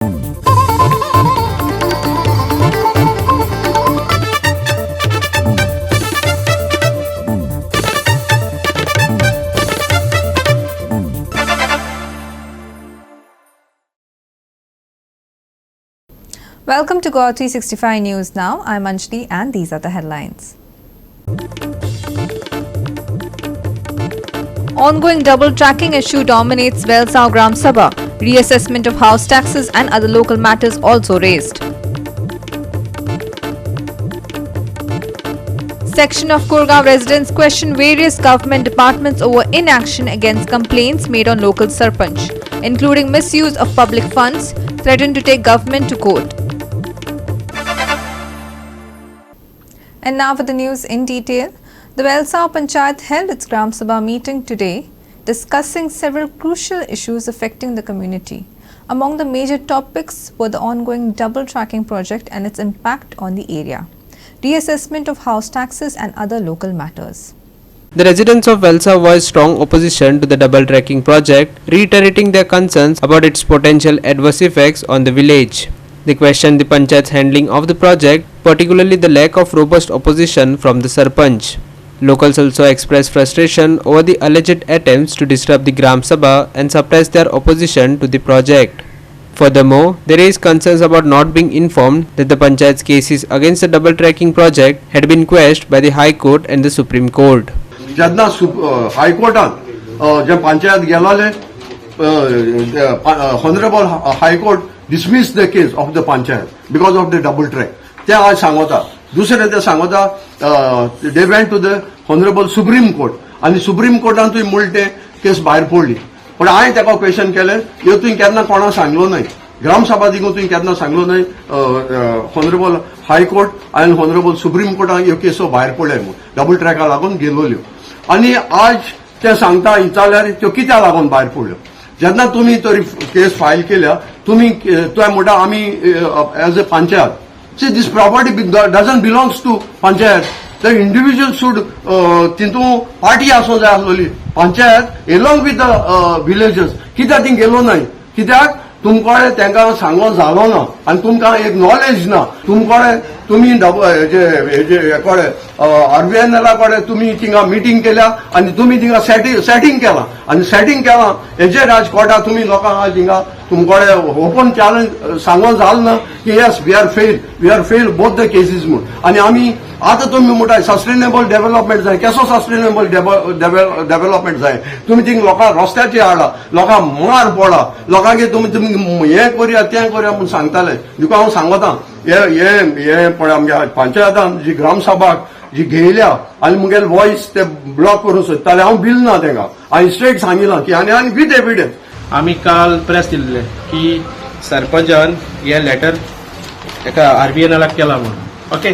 Welcome to GOA365 News Now. I'm Anjali and these are the headlines. Ongoing double tracking issue dominates Velsa Gram Sabha. Reassessment of house taxes and other local matters also raised. Section of Kurgaon residents question various government departments over inaction against complaints made on local sarpanch, including misuse of public funds, threatened to take government to court. And now for the news in detail. The Velsa Panchayat held its Gram Sabha meeting today, discussing several crucial issues affecting the community. Among the major topics were the ongoing double tracking project and its impact on the area, reassessment of house taxes and other local matters. The residents of Velsa voiced strong opposition to the double tracking project, reiterating their concerns about its potential adverse effects on the village. They questioned the Panchayat's handling of the project, particularly the lack of robust opposition from the Sarpanch. Locals also expressed frustration over the alleged attempts to disrupt the Gram Sabha and suppress their opposition to the project. Furthermore, they raised concerns about not being informed that the Panchayat's cases against the double tracking project had been quashed by the High Court and the Supreme Court. जेन्ना हाय कोर्टान जे panchayat गेलोले honorable high court dismissed the case of the panchayat because of the double track. ते आज सांगता दुसरे ते सांगता they went to the honorable supreme court आणि supreme courtan तुवें मुळटे केस भायर पडली पण हांवें ताका क्वेश्चन केलें ह्यो तुवें केन्ना कोणाक सांगलो न्हय ग्रामसभा दिगून तुवें केन्ना सांगलो न्हय honorable high court आणि honorable supreme courtan ह्यो केसो भायर पडले म्हूण डबल ट्रॅका लागून गेलोल्यो आणि आज ते सांगता विचारल्यार त्यो कित्याक लागून भायर पडल्यो जेन्ना तुमी तरी केस फायल केल्या तुमी तुवें म्हणटा आमी as a panchayat see this property doesn't belongs to panchayat. The individual should तितू पार्टी आसो जाय आसलोली panchayat along with the villagers कित्याक ती गेलो नाय कित्याक तुमकोडे तांकां सांगो जालो ना आनी तुमकां एक नॉलेज ना तुमकोडे तुमी कोडे आरबीआयला कोडे तुमी थिंगा मिटींग केल्या आनी तुमी थिंगा सेटिंग केला आनी सेटिंग केला हेजे राजकोटा तुमी लोकांक थिंगा तुमकोडे ओपन चॅलेंज सांगो जाल ना की yes we are fail both the cases म्हूण आनी आमी आतां तुमी म्हणटाय सस्टेनेबल डेव्हलपमेंट जाय कसो सस्टेनेबल डेव्हलपमेंट जाय तुमी थिंग लोकांक रस्त्याचेर हाडा लोकांक मार पडा लोकांक तुमी हें करया तें करया म्हूण सांगताले तुका हांव सांगता हे पण आमच्या पंचायतान जी ग्रामसभाक जी घेयल्या आनी मुगेल वॉयस ते ब्लॉक करूंक सोदताले हांव बिल ना तांकां हांवें स्ट्रेट सांगिलां की आनी विथ एविडन्स आम्ही काल प्रेस दिल्ले की सरपंचान हे लेटर एका आरबीआयला केला म्हणून okay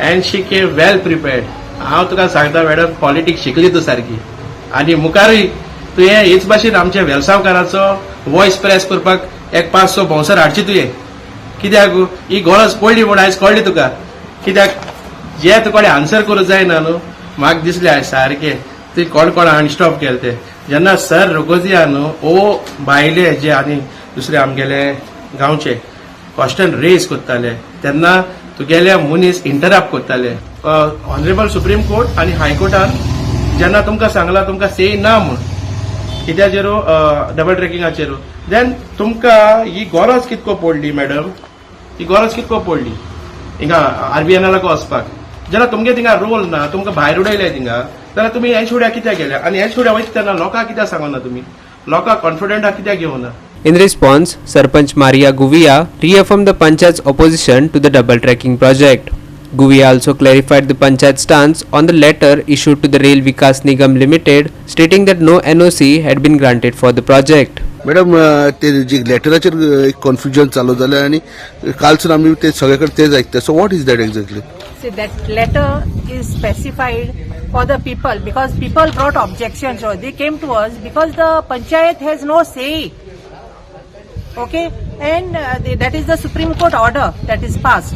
and she came well prepared हांव तुका सांगता मॅडम पॉलिटिक्स शिकली तूं सारकी आनी मुखारूय तुवें हेच भाशेन आमच्या वेलसांवकाराचो वॉयस प्रेस करपाक एक 5-6 भोंवसर हाडची तुवें कित्याक ही गरज पडली म्हूण आयज कळ्ळी तुका कित्याक जे तुकडे आन्सर करूंक जायना न्हू म्हाका दिसलें आयज सारकें तुवें कोण अनस्टॉप केलें तें जेन्ना सर रोगोजिया न्हू ओ भायले जे आनी दुसरे आमगेले गांवचे क्वेश्चन रेज करताले तेन्ना तुगेले मनीस इंटरप्ट करताले ऑनरेबल सुप्रीम कोर्ट आनी हायकोर्टान जेन्ना तुमकां सांगला तुमकां से ना म्हूण कित्याचेरू डबल ट्रॅकिंगाचेरू देन तुमकां ही गरज कितको पडली मॅडम ही गरज कितको पडली हिंगा आरबीआयला वचपाक जेन्ना तुमगे थिंगा रोल ना तुमकां भायर उडयले थिंगा जाल्यार तुमी हें छोड्या कित्याक गेल्या आनी हें छोड्या वयता तेन्ना लोकांक कित्याक सांगना तुमी लोकांक कॉन्फिडंट कित्याक घेवना. In response, Sarpanch Maria Guvia reaffirmed the Panchayat's opposition to the double tracking project. Guvia also clarified the Panchayat stance on the letter issued to the Rail Vikas Nigam Limited, stating that no NOC had been granted for the project. Madam ते जी लेटराचेर एक confusion चालू जालें आनी कालसून आमी ते सगळे कडेन तेच आयकता so what is that exactly See, that letter is specified for the people because people brought objections or they came to us because the panchayat has no say. Okay, and that is the Supreme Court order that is passed.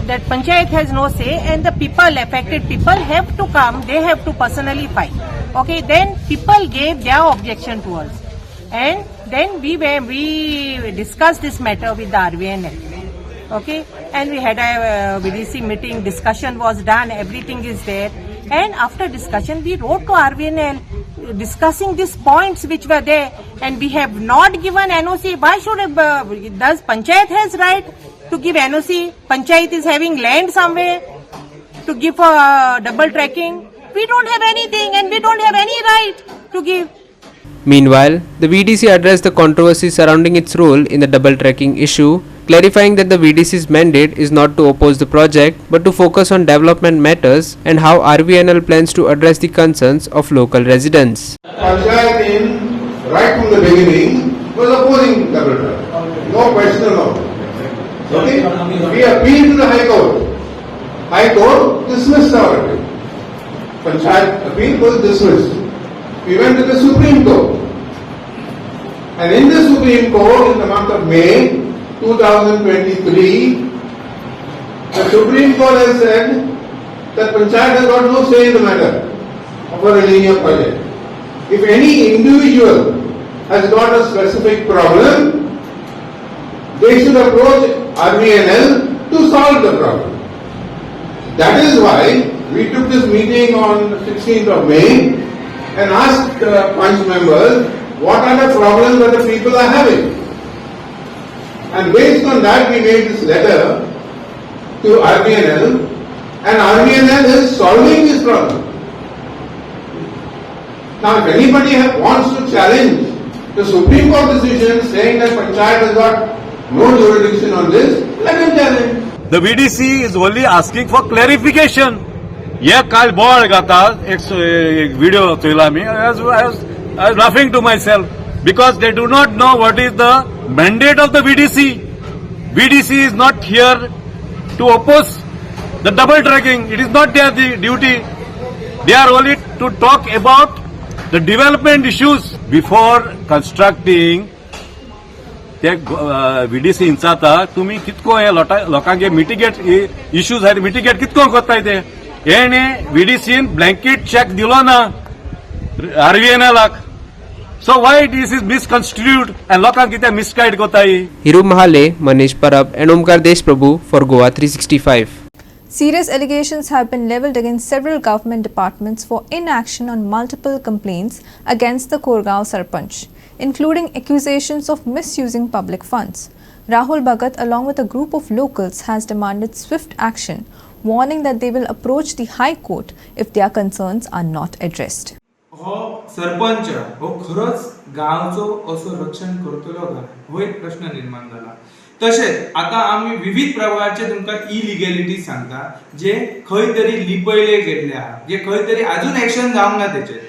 That panchayat has no say and the people, affected people have to come, they have to personally fight. Okay, then people gave their objection to us. And Then we discussed this matter with the RVNL. Okay, and we had a VDC meeting, discussion was done, everything is there. And after discussion, we wrote to RVNL discussing these points which were there, and we have not given NOC. Why should does Panchayat has right to give NOC? Panchayat is having land somewhere to give for double tracking. We don't have anything, and we don't have any right to give. Meanwhile, the VDC addressed the controversy surrounding its role in the double tracking issue, clarifying that the VDC's mandate is not to oppose the project but to focus on development matters and how RVNL plans to address the concerns of local residents. Panchayat right from the beginning was opposing double track. No question about it. Okay? We appealed to the High Court. High Court dismissed our appeal. Panchayat appeal was dismissed. We went to the Supreme Court. And in the Supreme Court, in the month of May 2023, the Supreme Court has said that Panchayat has got no say in the matter of a linear project. If any individual has got a specific problem, they should approach RVNL to solve the problem. That is why we took this meeting on 16th of May and asked Punch members what are the problems that the people are having. And based on that, we made this letter to RVNL, and RVNL is solving this problem. Now, if anybody wants to challenge the Supreme Court decision saying that Panchayat has got no jurisdiction on this, let him challenge. The VDC is only asking for clarification. Yeah, काल board गाता एक video चला मी. I was laughing to myself because they do not know what is the mandate of the VDC. VDC is not here to oppose the double tracking. It is not their duty. They are only to talk about the development issues before constructing. ते VDC इंचाता तुम्ही कितको हे लोकांगे mitigate issues आहेत mitigate कितको करताय ते येणे VDCन blanket check दिलो ना RVNLक so why this is misconstrued and लोकांक कित्या मिसगाइड कोताय. Hiru Mahale, Manish Parab and Omkar Deshprabhu for GOA365. Serious allegations have been leveled against several government departments for inaction on multiple complaints against the Korgaon Sarpanch, including accusations of misusing public funds. Rahul Bhagat, along with a group of locals, has demanded swift action, warning that they will approach the High Court if their concerns are not addressed. हो सरपंच हो खरंच गावचो असो रक्षण करतलो का हो एक प्रश्न निर्माण झाला. तसेच आता आम्ही विविध प्रकारचे तुमका इलिगॅलिटी सांगता जे खंय तरी लिपयले गेल्ले आहा, जे खंय तरी अजून ऍक्शन जावंक ना त्याचे.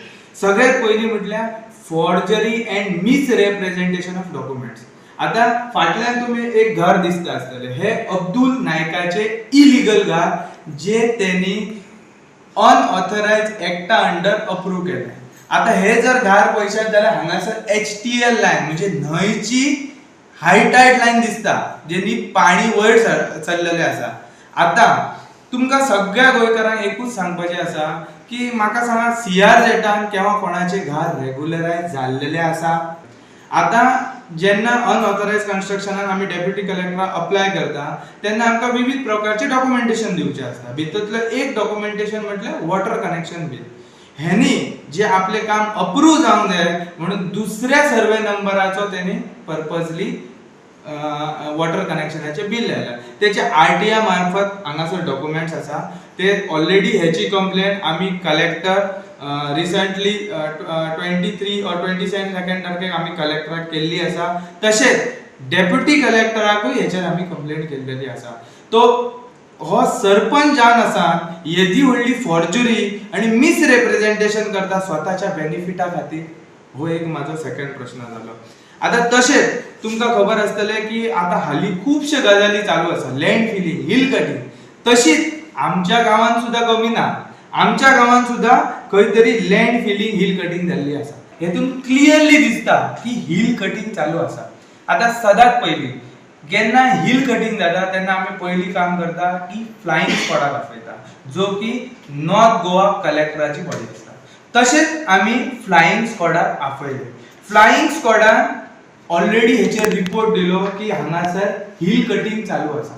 सगळ्यात पहिली म्हटल्यार फॉर्जरी अँड मिसरिप्रेझेंटेशन ऑफ डॉक्युमेंट्स. आता फाटल्यान तुम्ही एक घर दिसता आसतले, हे अब्दुल नायकाचे इलिगल घर जे त्यांनी अनऑथराइज्ड एक्टा अंडर अप्रूव्ह केले. आता हे जर घर पळयशात जाल्यार हांगासर HTL लाईन म्हणजे न्हंयची हायटाईड लाईन दिसता जेनी पाणी वयर चल्लेले आसा. आता तुमकां सगळ्या गोंयकारांक एकूच सांगपाचें आसा की म्हाका सांगा CRZान केव्हा कोणाचे घर रेग्युलरायज जाल्लेले आसा. आता जेन्ना अनऑथराइज्ड कन्स्ट्रक्शनान आमी डेप्युटी कलेक्टराक अप्लाय करता तेन्ना आमकां विविध प्रकारचे डॉक्युमेंटेशन दिवचे आसता. भितूतले एक डॉक्युमेंटेशन म्हटल्यार वॉटर कनेक्शन बिल. हेनी जे आपले काम अप्रूव्ह जावंक जाय म्हणून दुसऱ्या सर्वे नंबराचो तेणी पर्पजली वॉटर कनेक्शनाचे बिल लायला. त्याचे RTI मार्फत हांगासर डॉक्युमेंट्स आसा ते ऑलरेडी हेची कंप्लेंट आमी कलेक्टर रिसेंटली 23 or 22 तारखेक आमी कलेक्टराक केल्ली आसा. तशेंच डेप्युटी कलेक्टराकूय हेचेर आमी कंप्लेंट केल्लेली आसा. तो हो सरपंच जावन आसा येदी व्हडली फॉर्जरी आणि मिसरिप्रेझेंटेशन करता स्वताच्या बेनिफिटा खातीर. हो एक माझो सेकंड प्रश्न जालो. आता तशेंच तुमकां खबर आसतले की आता हाली खूपशे गजाली चालू आसा, लँड फिलिंग, हिल कटिंग. तशीच आमच्या गावात सुद्धा कमी ना, आमच्या गावात सुद्धा खंय तरी लँड फिलिंग, हिल कटिंग जाल्ली आसा. हेतून क्लियरली दिसता की हिल कटिंग चालू आसा. आता सदांच पयली जेन्ना हिल कटिंग जाता तेन्ना आमी पयली काम करता की फ्लायिंग स्क्वॉडाक आपयता जो की नॉर्थ गोवा कलेक्टराची बॉडी आसता. तशेंच आमी फ्लायिंग स्क्वॉडाक आपयले. फ्लायिंग स्क्वॉडान ऑलरेडी हेचेर रिपोर्ट दिलो की हांगासर हिल कटिंग चालू आसा.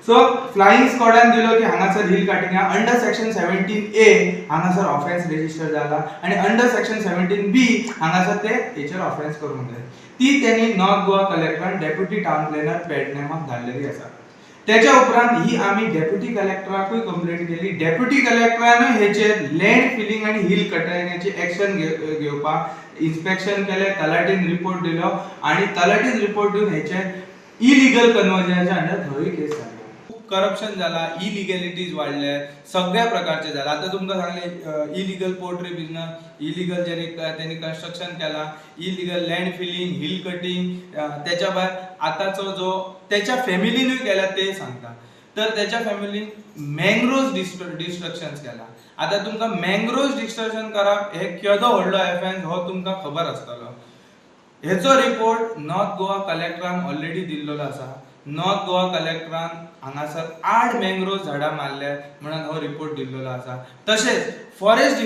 सो फ्लाइंग स्क्वॉडान दिलो की हांगासर hill cutting under section 17A हांगासर ऑफेन्स रजिस्टर जाला आणि अंडर सेक्शन 17B हांगासर ते हेचेर ऑफेन्स करूंक जाय. ती त्यांनी नॉर्थ गोवा कलेक्टरान डेप्युटी टाउन प्लॅनर पेडनेमाक धाडलेली आसा. त्याच्या उपरांत ही आम्ही डेप्युटी कलेक्टराकूय कंप्लेंट केली. डेप्युटी कलेक्टरान हेचेर लँड फिलिंग आणि हिल कटिंगाची एक्शन घेवपाक इन्स्पेक्शन केले. तलाटीन रिपोर्ट दिलो आणि तलाटीन रिपोर्ट दिवन हेचेर इलिगल कन्वर्जनच्या अंडर थंय केस जाली. करप्शन जाला, इलिगॅलिटीज वाढल्या, सगळ्या प्रकारचे झाला. आता तुमकां सांगले इलिगल पोल्ट्री बिझनेस, इलिगल त्यांनी कन्स्ट्रक्शन केला, illegal land filling, hill cutting, त्याच्या भायर आताचो जो त्याच्या फॅमिलीनूय केला ते सांगता. तर त्याच्या फॅमिलीन मँग्रोव्ज डिस्ट्रक्शन केला. आता तुमकां मँग्रोव्ज डिस्ट्रक्शन करप हे केदो व्हडलो ऑफेन्स हो तुमकां खबर आसतलो. हेचो रिपोर्ट नॉर्थ गोवा कलेक्टरान ऑलरेडी दिल्लो आसा. नॉर्थ गोवा कलेक्टरान हांगासर 8 मँग्रोव्ज झाडां मारल्या म्हणून हो रिपोर्ट दिल्लो आसा. तशेंच फॉरेस्ट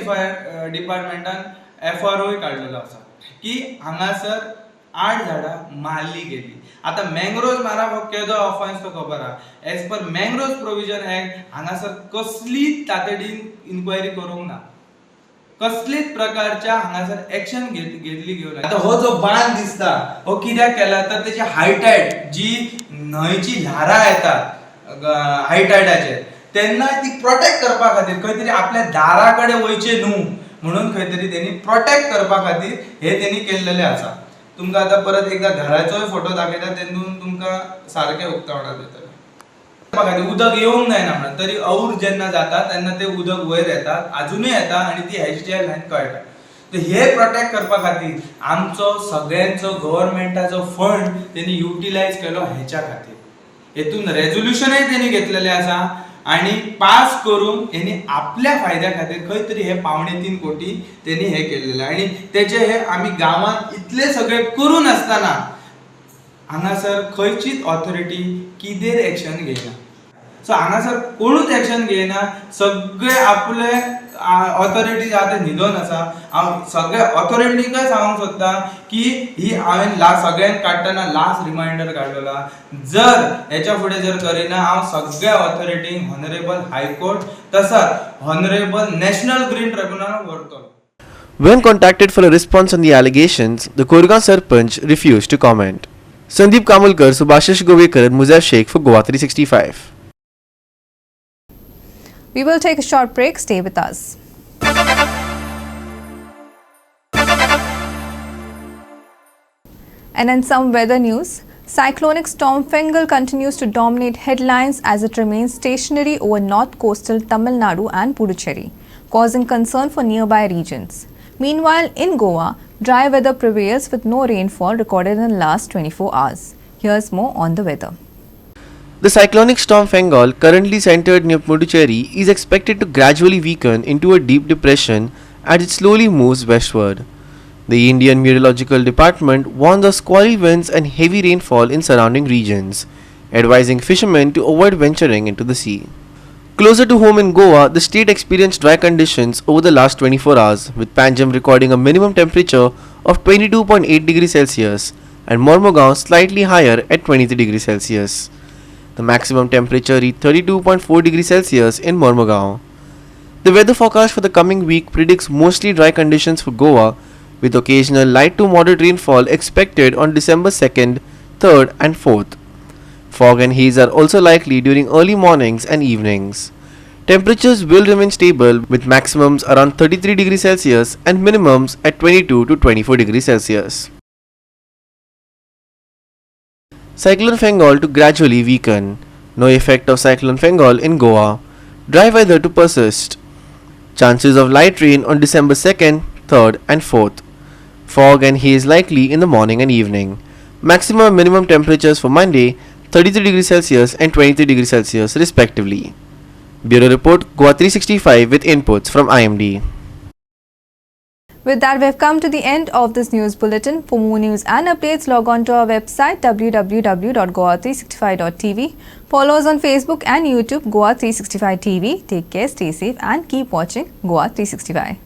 डिपार्टमेंटान FROय काडलेलो आसा की हांगासर 8 झाडां मारली गेली. आता मँग्रोव्ज मारप हो केदो ऑफेन्स तो खबर आहा. As per mangroves provision act हांगासर कसलीच तातडीन इन्क्वायरी करूंक ना. कसलीच प्रकारच्या हांगासर एक्शन घेतली घेवन. आता हो जो बांद दिसता हो कित्याक केला तर त्याची हायटायड जी न्हंयची ल्हारां येतात हायटायडाचेर तेन्ना ती प्रोटेक्ट करपा खातीर खंय तरी आपल्या दारा कडेन वयचे न्हू म्हणून खंय तरी त्यांनी प्रोटेक्ट करपा खातीर हे त्यांनी केल्लेले आसा. तुमकां आता परत एकदा घराचोय फोटो दाखयता तेन्ना तुमकां सारखे उक्तावणां दितले. उदक येवंक जायना म्हणून तरी और जेन्ना जाता तेन्ना ते उदक वयर येतात, अजूनय येता आणि ती HDL लायन कळटा. तर हे प्रोटेक्ट करपा खातीर आमचो सगळ्यांचो गव्हर्नमेंटाचो फंड त्यांनी युटिलायज केलो हेच्या खातीर. हेतून रेझोल्युशनय त्यांनी घेतलेले आसा आणि पास करून यांनी आपल्या फायद्या खातीर खंय तरी हे 2.5 कोटी त्यांनी हे केलेले आणि त्याचे हे आम्ही गावात इतले सगळे करून असताना हांगासर खंयचीच ऑथॉरिटी कितेर एक्शन घेयना. सो हांगासर कोणूच एक्शन घेयना. सगळे आपले ऑथॉरिटीज आता न्हिदोन आसा. हांव सगळ्या ऑथॉरिटींकय सांगूंक सोदता की ही हांवें सगळ्यांक काडटना लास्ट रिमांयडर काडलेला. जर हेच्या फुडें जर करिना हांव सगळ्या ऑथॉरिटींक हॉनरेबल हायकोर्ट तसाच हॉनरेबल नॅशनल ग्रीन ट्रिब्युनलाक व्हरतलो. When contacted for a response on the allegations, the Koregaon Sarpanch refused to comment. Sandeep Kamulkar, Subhashish Govekar and Muzair Sheikh for GOA 365. We will take a short break. Stay with us. And in some weather news, cyclonic storm Fengal continues to dominate headlines as it remains stationary over north coastal Tamil Nadu and Puducherry, causing concern for nearby regions. Meanwhile, in Goa, dry weather prevails with no rainfall recorded in the last 24 hours. Here's more on the weather. The cyclonic storm Fengal, currently centered near Puducherry, is expected to gradually weaken into a deep depression as it slowly moves westward. The Indian Meteorological Department warns of squally winds and heavy rainfall in surrounding regions, advising fishermen to avoid venturing into the sea. Closer to home in Goa, the state experienced dry conditions over the last 24 hours, with Panjim recording a minimum temperature of 22.8 degrees Celsius and Mormugao slightly higher at 23 degrees Celsius. The maximum temperature reached 32.4 degrees Celsius in Mormugao. The weather forecast for the coming week predicts mostly dry conditions for Goa, with occasional light to moderate rainfall expected on December 2nd, 3rd and 4th. Fog and haze are also likely during early mornings and evenings. Temperatures will remain stable with maximums around 33 degrees Celsius and minimums at 22 to 24 degrees Celsius. Cyclone Fengal to gradually weaken. No effect of Cyclone Fengal in Goa. Dry weather to persist. Chances of light rain on December 2nd, 3rd and 4th. Fog and haze likely in the morning and evening. Maximum and minimum temperatures for Monday 33 degrees Celsius and 23 degrees Celsius respectively. Bureau Report GOA 365 with inputs from IMD. With that, we have come to the end of this news bulletin. For more news and updates, log on to our website www.goa365.tv. Follow us on Facebook and YouTube, GOA365 TV. Take care, stay safe and keep watching GOA 365.